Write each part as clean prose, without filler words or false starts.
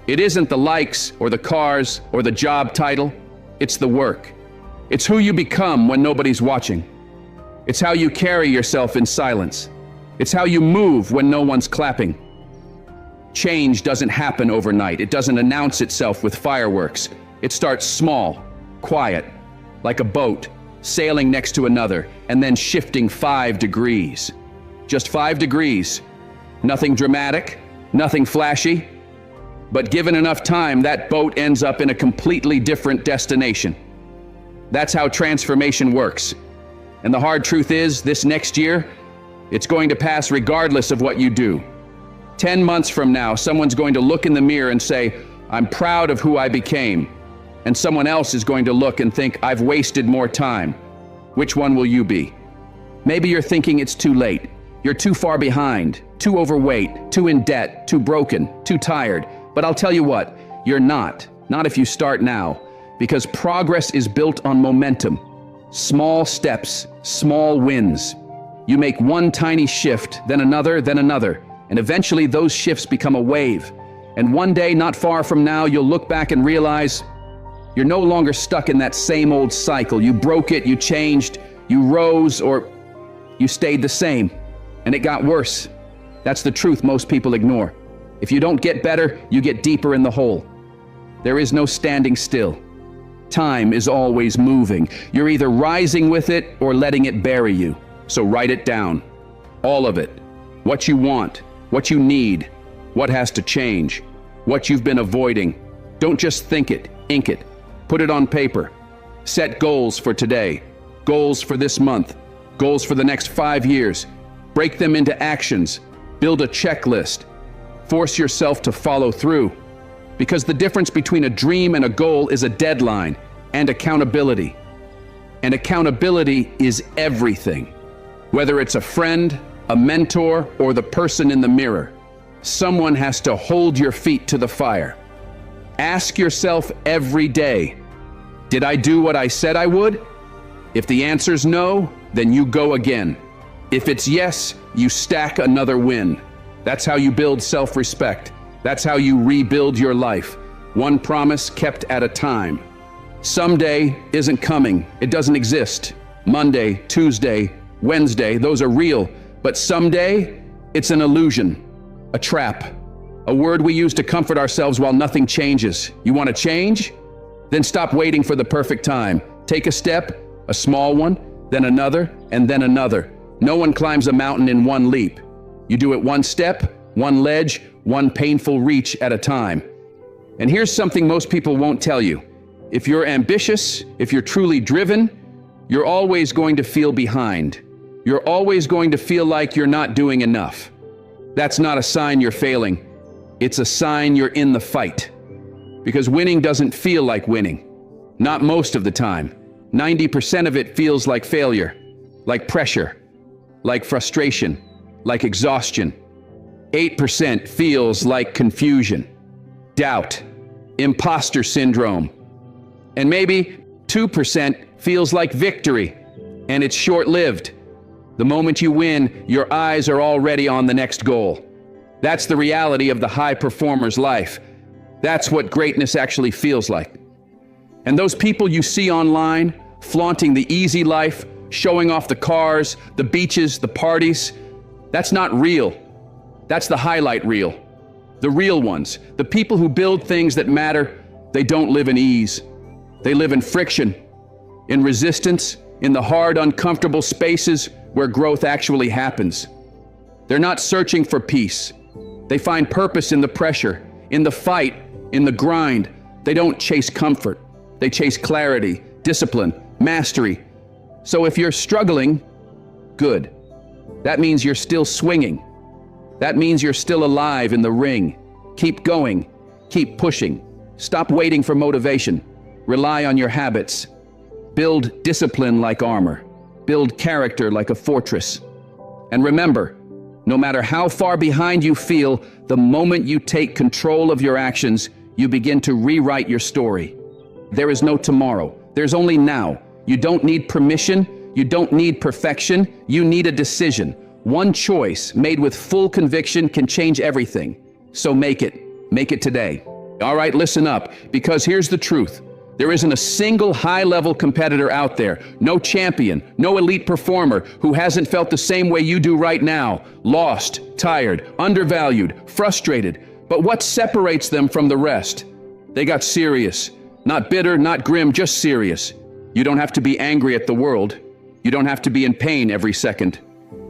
It isn't the likes or the cars or the job title. It's the work. It's who you become when nobody's watching. It's how you carry yourself in silence. It's how you move when no one's clapping. Change doesn't happen overnight. It doesn't announce itself with fireworks. It starts small, quiet, like a boat, sailing next to another, and then shifting 5 degrees. Just 5 degrees. Nothing dramatic, nothing flashy. But given enough time, that boat ends up in a completely different destination. That's how transformation works. And the hard truth is, this next year, it's going to pass regardless of what you do. 10 months from now, someone's going to look in the mirror and say, I'm proud of who I became. And someone else is going to look and think, I've wasted more time. Which one will you be? Maybe you're thinking it's too late. You're too far behind, too overweight, too in debt, too broken, too tired. But I'll tell you what, you're not if you start now, because progress is built on momentum. Small steps, small wins. You make one tiny shift, then another, and eventually those shifts become a wave. And one day, not far from now, you'll look back and realize you're no longer stuck in that same old cycle. You broke it, you changed, you rose, or you stayed the same, and it got worse. That's the truth most people ignore. If you don't get better, you get deeper in the hole. There is no standing still. Time is always moving. You're either rising with it or letting it bury you. So write it down. All of it. What you want, what you need, what has to change, what you've been avoiding. Don't just think it, ink it. Put it on paper. Set goals for today, goals for this month, goals for the next 5 years. Break them into actions. Build a checklist. Force yourself to follow through. Because the difference between a dream and a goal is a deadline and accountability. And accountability is everything. Whether it's a friend, a mentor, or the person in the mirror, someone has to hold your feet to the fire. Ask yourself every day, did I do what I said I would? If the answer's no, then you go again. If it's yes, you stack another win. That's how you build self-respect. That's how you rebuild your life. One promise kept at a time. Someday isn't coming. It doesn't exist. Monday, Tuesday, Wednesday, those are real. But someday, it's an illusion, a trap, a word we use to comfort ourselves while nothing changes. You want to change? Then stop waiting for the perfect time. Take a step, a small one, then another, and then another. No one climbs a mountain in one leap. You do it one step, one ledge, one painful reach at a time. And here's something most people won't tell you. If you're ambitious, if you're truly driven, you're always going to feel behind. You're always going to feel like you're not doing enough. That's not a sign you're failing. It's a sign you're in the fight. Because winning doesn't feel like winning. Not most of the time. 90% of it feels like failure, like pressure, like frustration, like exhaustion. 8% feels like confusion, doubt, imposter syndrome. And maybe 2% feels like victory, and it's short-lived. The moment you win, your eyes are already on the next goal. That's the reality of the high performer's life. That's what greatness actually feels like. And those people you see online, flaunting the easy life, showing off the cars, the beaches, the parties, that's not real. That's the highlight reel. The real ones, the people who build things that matter, they don't live in ease. They live in friction, in resistance, in the hard, uncomfortable spaces where growth actually happens. They're not searching for peace. They find purpose in the pressure, in the fight, in the grind. They don't chase comfort. They chase clarity, discipline, mastery. So if you're struggling, good. That means you're still swinging. That means you're still alive in the ring. Keep going. Keep pushing. Stop waiting for motivation. Rely on your habits. Build discipline like armor. Build character like a fortress. And remember, no matter how far behind you feel, the moment you take control of your actions, you begin to rewrite your story. There is no tomorrow. There's only now. You don't need permission. You don't need perfection. You need a decision. One choice made with full conviction can change everything. So make it. Make it today. All right, listen up, because here's the truth. There isn't a single high-level competitor out there, no champion, no elite performer who hasn't felt the same way you do right now, lost, tired, undervalued, frustrated. But what separates them from the rest? They got serious. Not bitter, not grim, just serious. You don't have to be angry at the world. You don't have to be in pain every second.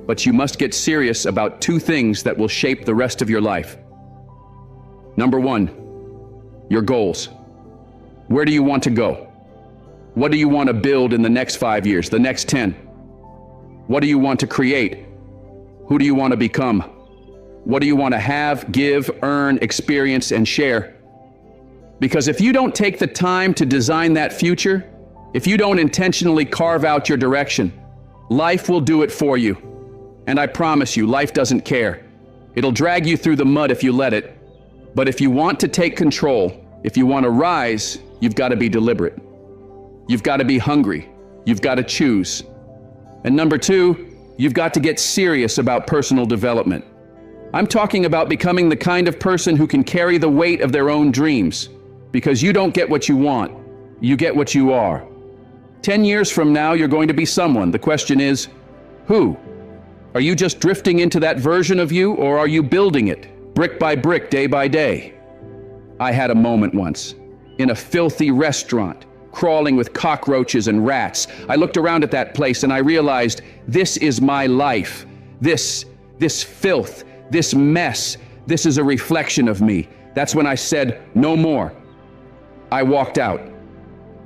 But you must get serious about two things that will shape the rest of your life. Number one, your goals. Where do you want to go? What do you want to build in the next 5 years, the next 10? What do you want to create? Who do you want to become? What do you want to have, give, earn, experience, and share? Because if you don't take the time to design that future, if you don't intentionally carve out your direction, life will do it for you. And I promise you, life doesn't care. It'll drag you through the mud if you let it. But if you want to take control, if you want to rise, you've got to be deliberate. You've got to be hungry. You've got to choose. And number two, you've got to get serious about personal development. I'm talking about becoming the kind of person who can carry the weight of their own dreams. Because you don't get what you want, you get what you are. 10 years from now, you're going to be someone. The question is, who? Are you just drifting into that version of you, or are you building it, brick by brick, day by day? I had a moment once, in a filthy restaurant, crawling with cockroaches and rats. I looked around at that place and I realized, this is my life. This filth, this mess, this is a reflection of me. That's when I said, no more. I walked out,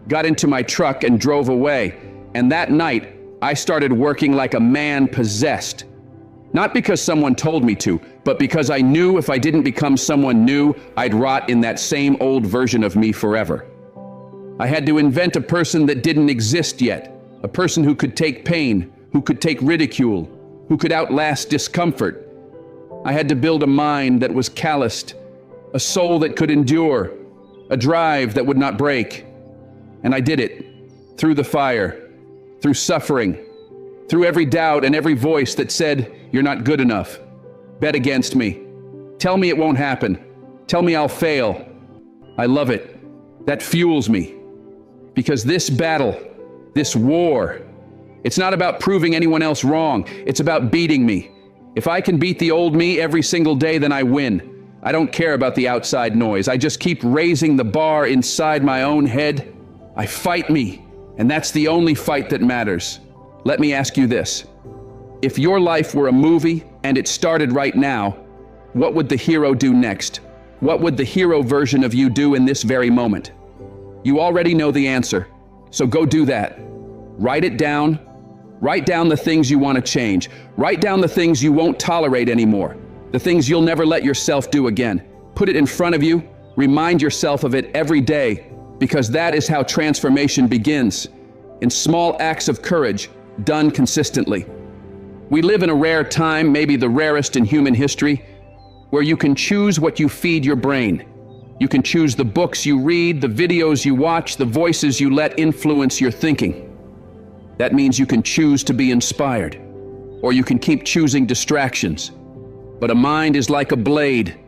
got into my truck and drove away. And that night, I started working like a man possessed. Not because someone told me to, but because I knew if I didn't become someone new, I'd rot in that same old version of me forever. I had to invent a person that didn't exist yet, a person who could take pain, who could take ridicule, who could outlast discomfort. I had to build a mind that was calloused, a soul that could endure, a drive that would not break. And I did it, through the fire, through suffering, through every doubt and every voice that said, you're not good enough. Bet against me. Tell me it won't happen. Tell me I'll fail. I love it. That fuels me. Because this battle, this war, it's not about proving anyone else wrong. It's about beating me. If I can beat the old me every single day, then I win. I don't care about the outside noise. I just keep raising the bar inside my own head. I fight me, and that's the only fight that matters. Let me ask you this. If your life were a movie and it started right now, what would the hero do next? What would the hero version of you do in this very moment? You already know the answer, so go do that. Write it down. Write down the things you want to change. Write down the things you won't tolerate anymore. The things you'll never let yourself do again. Put it in front of you. Remind yourself of it every day, because that is how transformation begins, in small acts of courage, done consistently. We live in a rare time, maybe the rarest in human history, where you can choose what you feed your brain. You can choose the books you read, the videos you watch, the voices you let influence your thinking. That means you can choose to be inspired, or you can keep choosing distractions. But a mind is like a blade,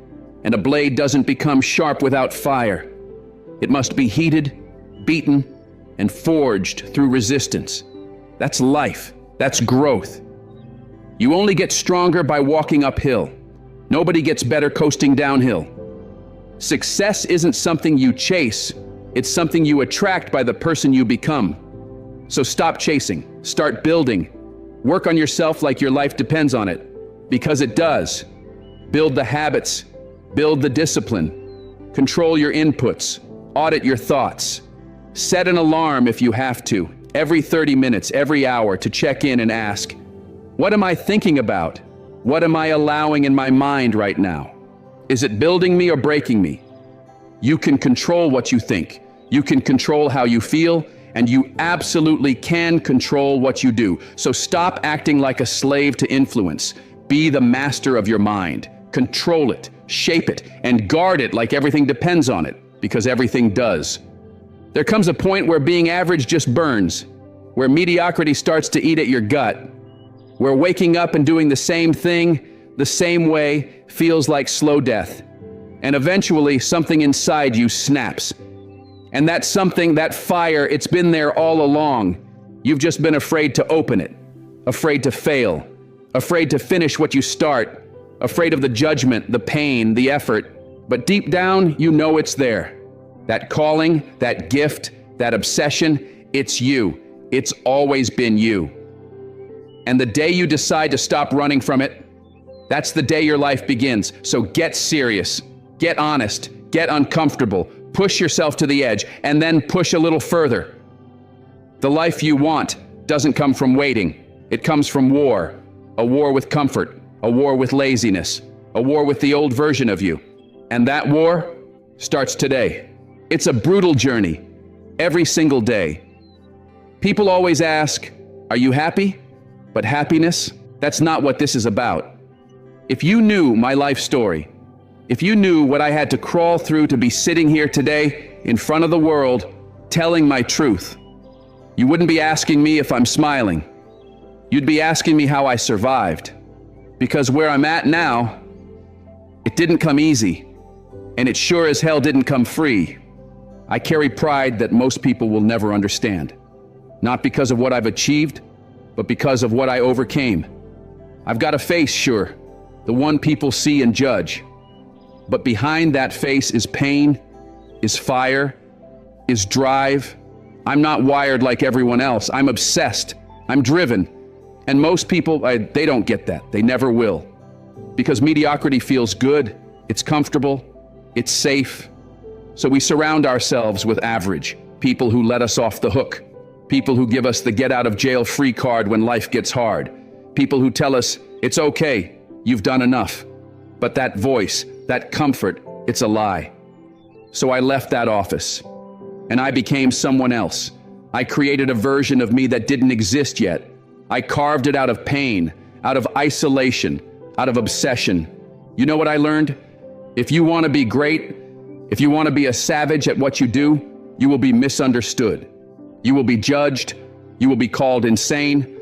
and a blade doesn't become sharp without fire. It must be heated, beaten, and forged through resistance. That's life. That's growth. You only get stronger by walking uphill. Nobody gets better coasting downhill. Success isn't something you chase. It's something you attract by the person you become. So stop chasing. Start building. Work on yourself like your life depends on it. Because it does. Build the habits. Build the discipline. Control your inputs. Audit your thoughts. Set an alarm if you have to, every 30 minutes, every hour, to check in and ask, what am I thinking about? What am I allowing in my mind right now? Is it building me or breaking me? You can control what you think. You can control how you feel, and you absolutely can control what you do. So stop acting like a slave to influence. Be the master of your mind. Control it, shape it, and guard it like everything depends on it, because everything does. There comes a point where being average just burns, where mediocrity starts to eat at your gut, where waking up and doing the same thing, the same way, feels like slow death. And eventually, something inside you snaps. And that something, that fire, it's been there all along. You've just been afraid to open it, afraid to fail, afraid to finish what you start, afraid of the judgment, the pain, the effort. But deep down, you know it's there. That calling, that gift, that obsession, it's you. It's always been you. And the day you decide to stop running from it, that's the day your life begins. So get serious, get honest, get uncomfortable, push yourself to the edge, and then push a little further. The life you want doesn't come from waiting. It comes from war. A war with comfort, a war with laziness, a war with the old version of you. And that war starts today. It's a brutal journey, every single day. People always ask, are you happy? But happiness, that's not what this is about. If you knew my life story, if you knew what I had to crawl through to be sitting here today in front of the world, telling my truth, you wouldn't be asking me if I'm smiling. You'd be asking me how I survived. Because where I'm at now, it didn't come easy, and it sure as hell didn't come free. I carry pride that most people will never understand. Not because of what I've achieved, but because of what I overcame. I've got a face, sure, the one people see and judge. But behind that face is pain, is fire, is drive. I'm not wired like everyone else. I'm obsessed. I'm driven. And most people, they don't get that. They never will. Because mediocrity feels good, it's comfortable, it's safe. So we surround ourselves with average, people who let us off the hook, people who give us the get-out-of-jail-free card when life gets hard, people who tell us, it's okay, you've done enough. But that voice, that comfort, it's a lie. So I left that office, and I became someone else. I created a version of me that didn't exist yet. I carved it out of pain, out of isolation, out of obsession. You know what I learned? If you want to be great, if you want to be a savage at what you do, you will be misunderstood. You will be judged. You will be called insane.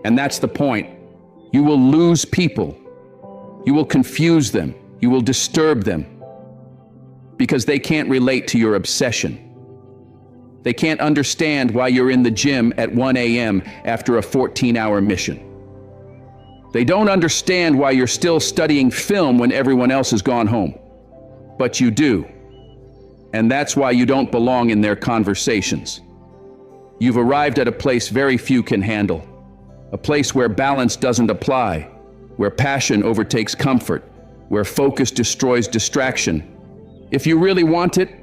And that's the point. You will lose people. You will confuse them. You will disturb them because they can't relate to your obsession. They can't understand why you're in the gym at 1 a.m. after a 14-hour mission. They don't understand why you're still studying film when everyone else has gone home. But you do. And that's why you don't belong in their conversations. You've arrived at a place very few can handle. A place where balance doesn't apply, where passion overtakes comfort, where focus destroys distraction. If you really want it,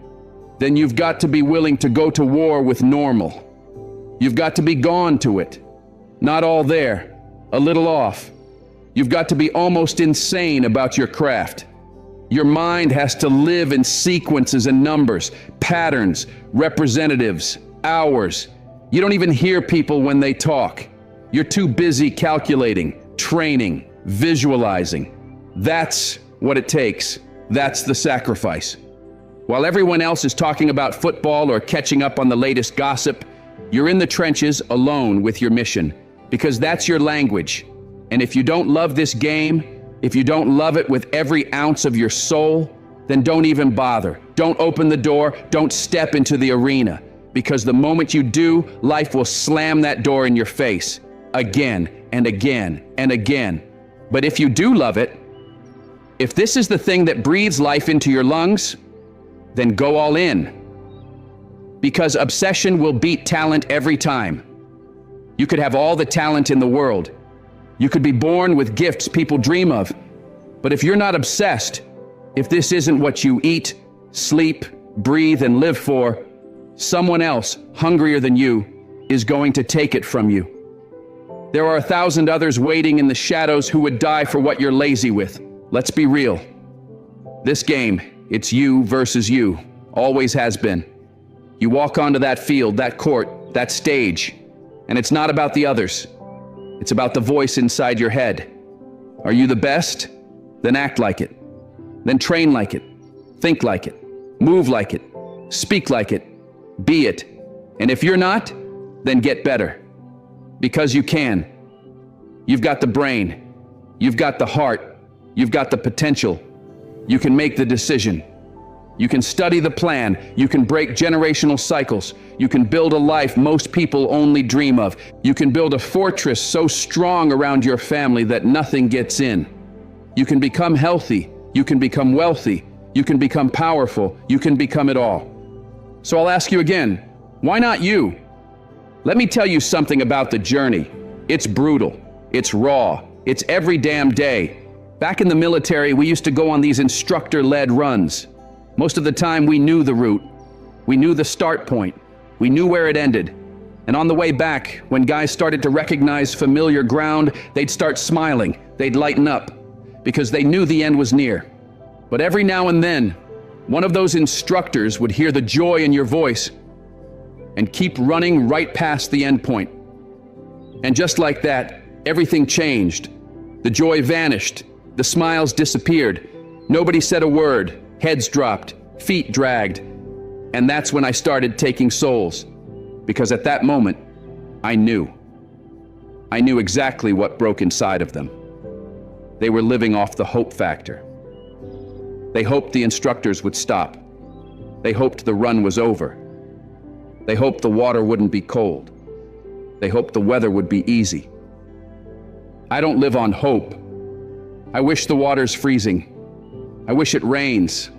then you've got to be willing to go to war with normal. You've got to be gone to it. Not all there, a little off. You've got to be almost insane about your craft. Your mind has to live in sequences and numbers, patterns, representatives, hours. You don't even hear people when they talk. You're too busy calculating, training, visualizing. That's what it takes. That's the sacrifice. While everyone else is talking about football or catching up on the latest gossip, you're in the trenches alone with your mission, because that's your language. And if you don't love this game, if you don't love it with every ounce of your soul, then don't even bother. Don't open the door, don't step into the arena, because the moment you do, life will slam that door in your face, again and again and again. But if you do love it, if this is the thing that breathes life into your lungs, then go all in. Because obsession will beat talent every time. You could have all the talent in the world. You could be born with gifts people dream of. But if you're not obsessed, if this isn't what you eat, sleep, breathe, and live for, someone else, hungrier than you, is going to take it from you. There are 1,000 others waiting in the shadows who would die for what you're lazy with. Let's be real. This game, it's you versus you. Always has been. You walk onto that field, that court, that stage, and it's not about the others. It's about the voice inside your head. Are you the best? Then act like it. Then train like it. Think like it. Move like it. Speak like it. Be it. And if you're not, then get better. Because you can. You've got the brain. You've got the heart. You've got the potential. You can make the decision. You can study the plan. You can break generational cycles. You can build a life most people only dream of. You can build a fortress so strong around your family that nothing gets in. You can become healthy. You can become wealthy. You can become powerful. You can become it all. So I'll ask you again, why not you? Let me tell you something about the journey. It's brutal. It's raw. It's every damn day. Back in the military, we used to go on these instructor-led runs. Most of the time, we knew the route. We knew the start point. We knew where it ended. And on the way back, when guys started to recognize familiar ground, they'd start smiling. They'd lighten up because they knew the end was near. But every now and then, one of those instructors would hear the joy in your voice and keep running right past the end point. And just like that, everything changed. The joy vanished. The smiles disappeared. Nobody said a word. Heads dropped. Feet dragged. And that's when I started taking souls. Because at that moment, I knew. I knew exactly what broke inside of them. They were living off the hope factor. They hoped the instructors would stop. They hoped the run was over. They hoped the water wouldn't be cold. They hoped the weather would be easy. I don't live on hope. I wish the water's freezing. I wish it rains.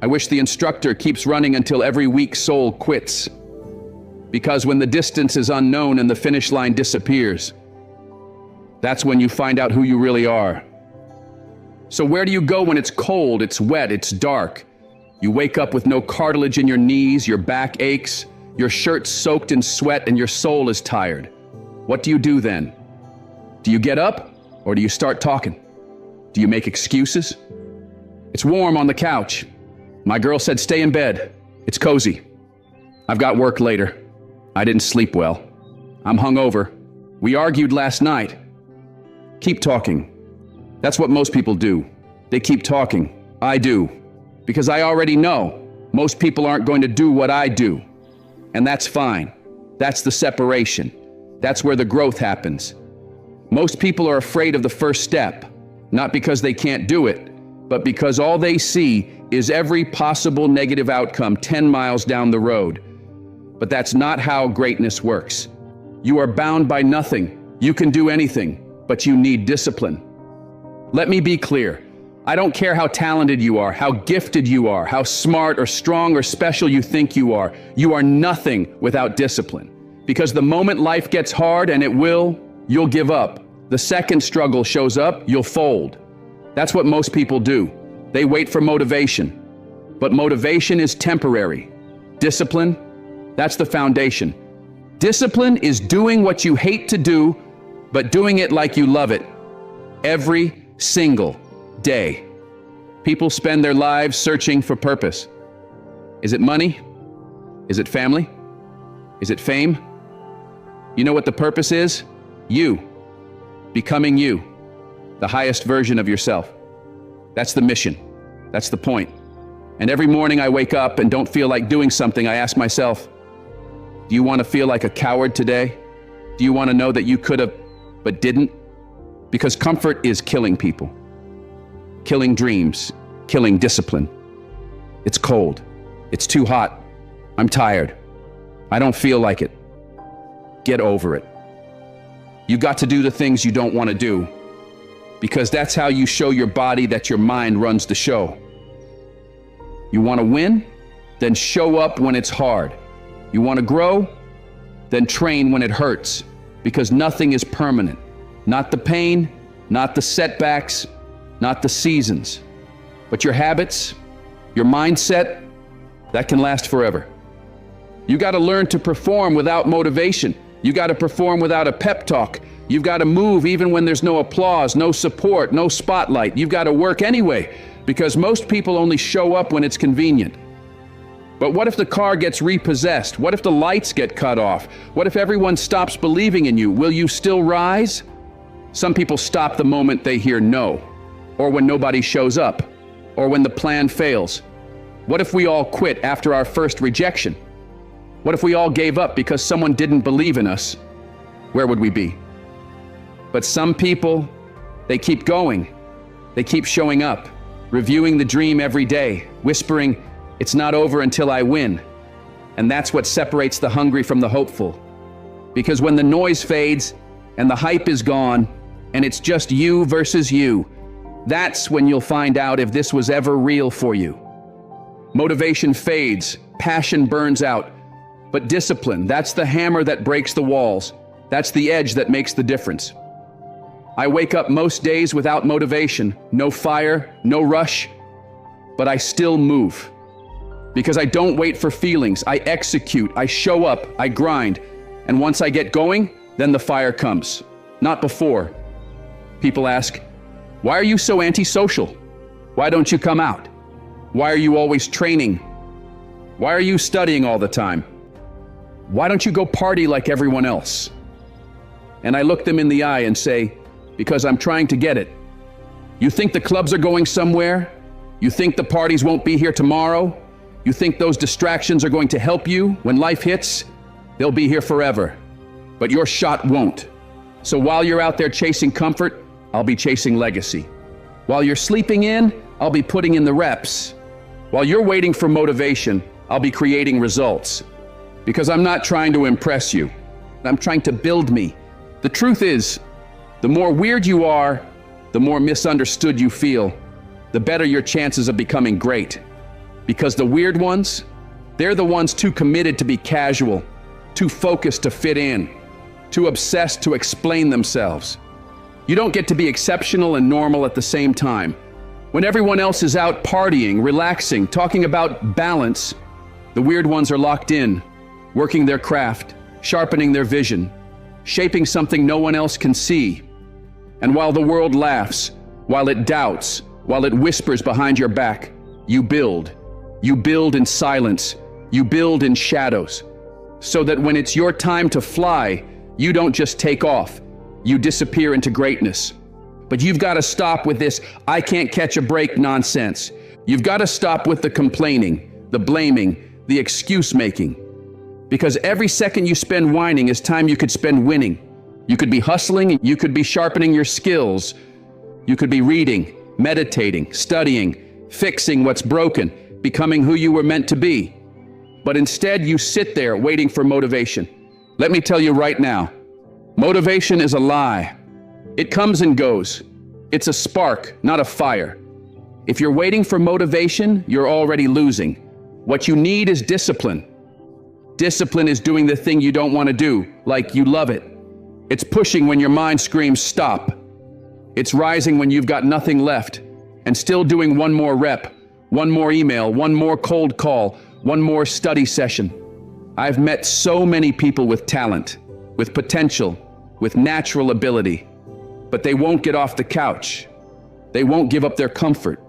I wish the instructor keeps running until every weak soul quits. Because when the distance is unknown and the finish line disappears, that's when you find out who you really are. So where do you go when it's cold, it's wet, it's dark? You wake up with no cartilage in your knees, your back aches, your shirt's soaked in sweat, and your soul is tired. What do you do then? Do you get up, or do you start talking? Do you make excuses? It's warm on the couch. My girl said stay in bed. It's cozy. I've got work later. I didn't sleep well. I'm hungover. We argued last night. Keep talking. That's what most people do. They keep talking. I do. Because I already know most people aren't going to do what I do. And that's fine. That's the separation. That's where the growth happens. Most people are afraid of the first step, not because they can't do it, but because all they see is every possible negative outcome 10 miles down the road. But that's not how greatness works. You are bound by nothing. You can do anything, but you need discipline. Let me be clear. I don't care how talented you are, how gifted you are, how smart or strong or special you think you are. You are nothing without discipline. Because the moment life gets hard, and it will, you'll give up. The second struggle shows up, you'll fold. That's what most people do. They wait for motivation. But motivation is temporary. Discipline, that's the foundation. Discipline is doing what you hate to do, but doing it like you love it. Every single day. People spend their lives searching for purpose. Is it money? Is it family? Is it fame? You know what the purpose is? You. Becoming you. The highest version of yourself. That's the mission. That's the point. And every morning I wake up and don't feel like doing something, I ask myself, do you want to feel like a coward today? Do you want to know that you could have, but didn't? Because comfort is killing people. Killing dreams. Killing discipline. It's cold. It's too hot. I'm tired. I don't feel like it. Get over it. You got to do the things you don't want to do, because that's how you show your body that your mind runs the show. You want to win? Then show up when it's hard. You want to grow? Then train when it hurts, because nothing is permanent. Not the pain, not the setbacks, not the seasons, but your habits, your mindset, that can last forever. You got to learn to perform without motivation. You got to perform without a pep talk. You've got to move even when there's no applause, no support, no spotlight. You've got to work anyway, because most people only show up when it's convenient. But what if the car gets repossessed? What if the lights get cut off? What if everyone stops believing in you? Will you still rise? Some people stop the moment they hear no, or when nobody shows up, or when the plan fails. What if we all quit after our first rejection? What if we all gave up because someone didn't believe in us? Where would we be? But some people, they keep going. They keep showing up. reviewing the dream every day, whispering, "It's not over until I win." And that's what separates the hungry from the hopeful. Because when the noise fades and the hype is gone and it's just you versus you, that's when you'll find out if this was ever real for you. Motivation fades, passion burns out, but discipline, that's the hammer that breaks the walls. That's the edge that makes the difference. I wake up most days without motivation, no fire, no rush, but I still move. Because I don't wait for feelings, I execute, I show up, I grind. And once I get going, then the fire comes. Not before. People ask, "Why are you so antisocial? Why don't you come out? Why are you always training? Why are you studying all the time? Why don't you go party like everyone else?" And I look them in the eye and say, "Because I'm trying to get it. You think the clubs are going somewhere? You think the parties won't be here tomorrow? You think those distractions are going to help you when life hits? They'll be here forever. But your shot won't. So while you're out there chasing comfort, I'll be chasing legacy. While you're sleeping in, I'll be putting in the reps. While you're waiting for motivation, I'll be creating results. Because I'm not trying to impress you. I'm trying to build me. The truth is, the more weird you are, the more misunderstood you feel, the better your chances of becoming great. Because the weird ones, they're the ones too committed to be casual, too focused to fit in, too obsessed to explain themselves. You don't get to be exceptional and normal at the same time. When everyone else is out partying, relaxing, talking about balance, the weird ones are locked in, working their craft, sharpening their vision, shaping something no one else can see. And while the world laughs, while it doubts, while it whispers behind your back, you build. You build in silence. You build in shadows. So that when it's your time to fly, you don't just take off. You disappear into greatness. But you've got to stop with this "I can't catch a break" nonsense. You've got to stop with the complaining, the blaming, the excuse making. Because every second you spend whining is time you could spend winning. You could be hustling, you could be sharpening your skills. You could be reading, meditating, studying, fixing what's broken, becoming who you were meant to be. But instead you sit there waiting for motivation. Let me tell you right now, motivation is a lie. It comes and goes. It's a spark, not a fire. If you're waiting for motivation, you're already losing. What you need is discipline. Discipline is doing the thing you don't want to do, like you love it. It's pushing when your mind screams stop. It's rising when you've got nothing left, and still doing one more rep, one more email, one more cold call, one more study session. I've met so many people with talent, with potential, with natural ability, but they won't get off the couch. They won't give up their comfort.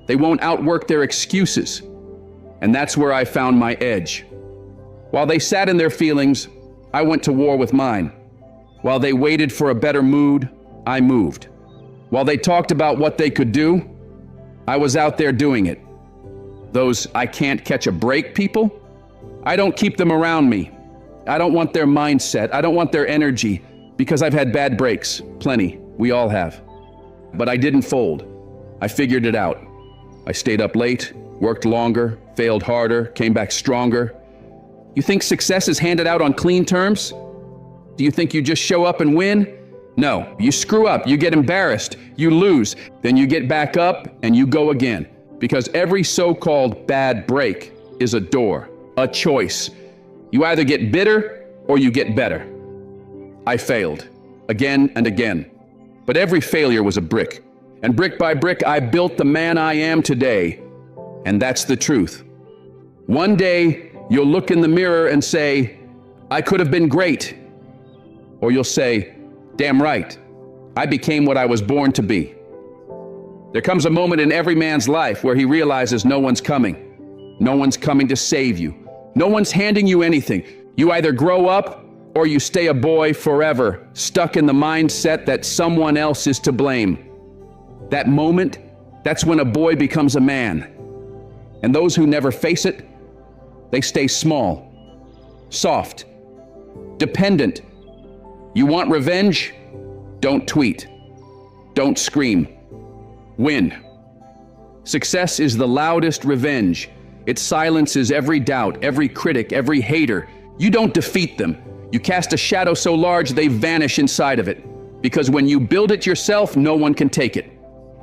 They won't outwork their excuses. And that's where I found my edge. While they sat in their feelings, I went to war with mine. While they waited for a better mood, I moved. While they talked about what they could do, I was out there doing it. Those "I can't catch a break" people, I don't keep them around me. I don't want their mindset. I don't want their energy, because I've had bad breaks, plenty. We all have. But I didn't fold. I figured it out. I stayed up late, worked longer, failed harder, came back stronger. You think success is handed out on clean terms? Do you think you just show up and win? No, you screw up, you get embarrassed, you lose, then you get back up and you go again. Because every so-called bad break is a door, a choice. You either get bitter or you get better. I failed, again and again. But every failure was a brick. And brick by brick, I built the man I am today. And that's the truth. One day, you'll look in the mirror and say, "I could have been great." Or you'll say, "Damn right, I became what I was born to be." There comes a moment in every man's life where he realizes no one's coming. No one's coming to save you. No one's handing you anything. You either grow up or you stay a boy forever, stuck in the mindset that someone else is to blame. That moment, that's when a boy becomes a man. And those who never face it, they stay small, soft, dependent. You want revenge? Don't tweet. Don't scream. Win. Success is the loudest revenge. It silences every doubt, every critic, every hater. You don't defeat them. You cast a shadow so large they vanish inside of it. Because when you build it yourself, no one can take it.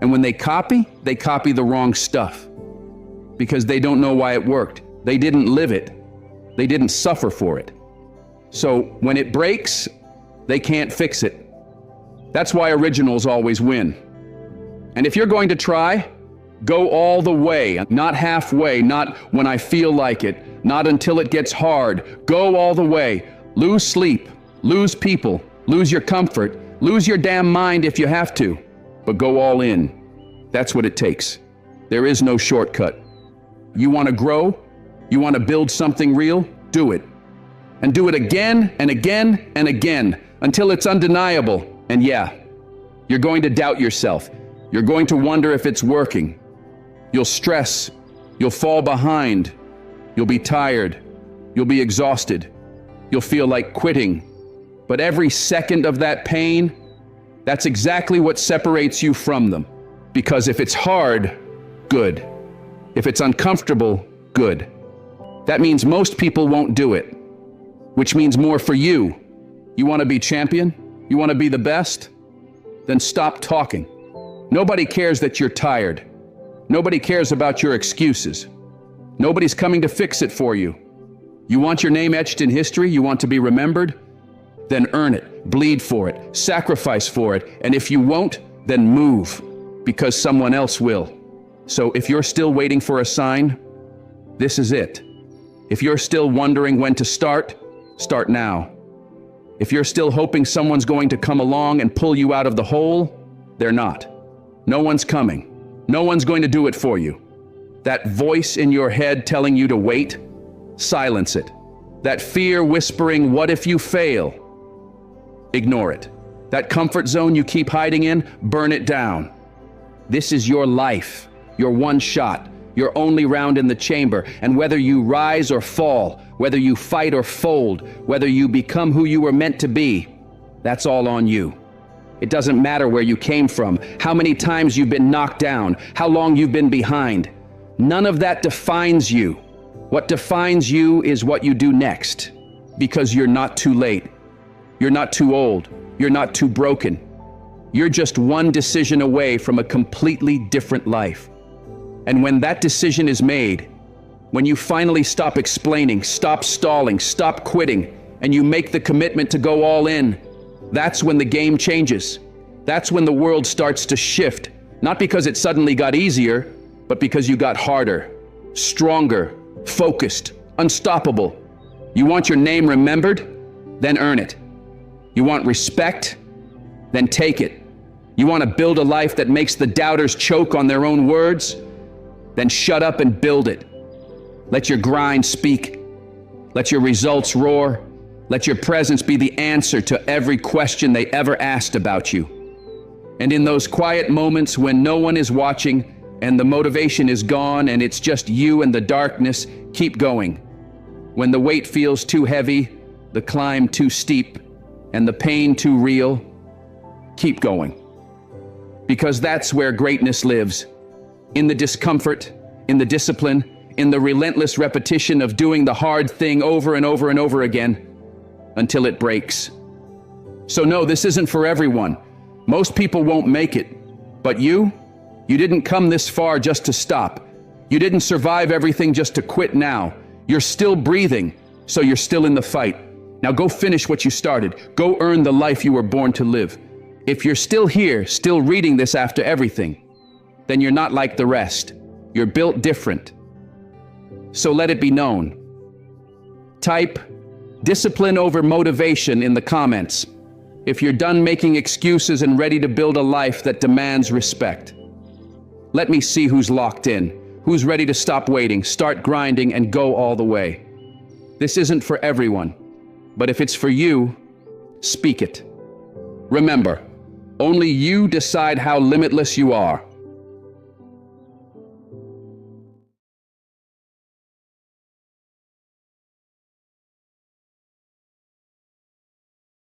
And when they copy the wrong stuff. Because they don't know why it worked. They didn't live it. They didn't suffer for it. So when it breaks, they can't fix it. That's why originals always win. And if you're going to try, go all the way, not halfway, not when I feel like it, not until it gets hard. Go all the way. Lose sleep, lose people, lose your comfort, lose your damn mind if you have to, but go all in. That's what it takes. There is no shortcut. You want to grow? You want to build something real? Do it. And do it again and again and again until it's undeniable. And yeah, you're going to doubt yourself. You're going to wonder if it's working. You'll stress. You'll fall behind. You'll be tired. You'll be exhausted. You'll feel like quitting. But every second of that pain, that's exactly what separates you from them. Because if it's hard, good. If it's uncomfortable, good. That means most people won't do it, which means more for you. You want to be champion? You want to be the best? Then stop talking. Nobody cares that you're tired. Nobody cares about your excuses. Nobody's coming to fix it for you. You want your name etched in history? You want to be remembered? Then earn it, bleed for it, sacrifice for it, and if you won't, then move, because someone else will. So if you're still waiting for a sign, this is it. If you're still wondering when to start, start now. If you're still hoping someone's going to come along and pull you out of the hole, they're not. No one's coming. No one's going to do it for you. That voice in your head telling you to wait, silence it. That fear whispering, what if you fail? Ignore it. That comfort zone you keep hiding in, burn it down. This is your life, your one shot, your only round in the chamber, and whether you rise or fall, whether you fight or fold, whether you become who you were meant to be, that's all on you. It doesn't matter where you came from, how many times you've been knocked down, how long you've been behind. None of that defines you. What defines you is what you do next, because you're not too late. You're not too old. You're not too broken. You're just one decision away from a completely different life. And when that decision is made, when you finally stop explaining, stop stalling, stop quitting, and you make the commitment to go all in, that's when the game changes. That's when the world starts to shift, not because it suddenly got easier, but because you got harder, stronger, focused, unstoppable. You want your name remembered? Then earn it. You want respect? Then take it. You want to build a life that makes the doubters choke on their own words? Then shut up and build it. Let your grind speak. Let your results roar. Let your presence be the answer to every question they ever asked about you. And in those quiet moments when no one is watching and the motivation is gone and it's just you and the darkness, keep going. When the weight feels too heavy, the climb too steep, and the pain too real, keep going. Because that's where greatness lives. In the discomfort, in the discipline, in the relentless repetition of doing the hard thing over and over and over again until it breaks. So no, this isn't for everyone. Most people won't make it. But you didn't come this far just to stop. You didn't survive everything just to quit now. You're still breathing, so you're still in the fight. Now go finish what you started. Go earn the life you were born to live. If you're still here, still reading this after everything, then you're not like the rest. You're built different. So let it be known. Type discipline over motivation in the comments if you're done making excuses and ready to build a life that demands respect. Let me see who's locked in, who's ready to stop waiting, start grinding, and go all the way. This isn't for everyone, but if it's for you, speak it. Remember, only you decide how limitless you are.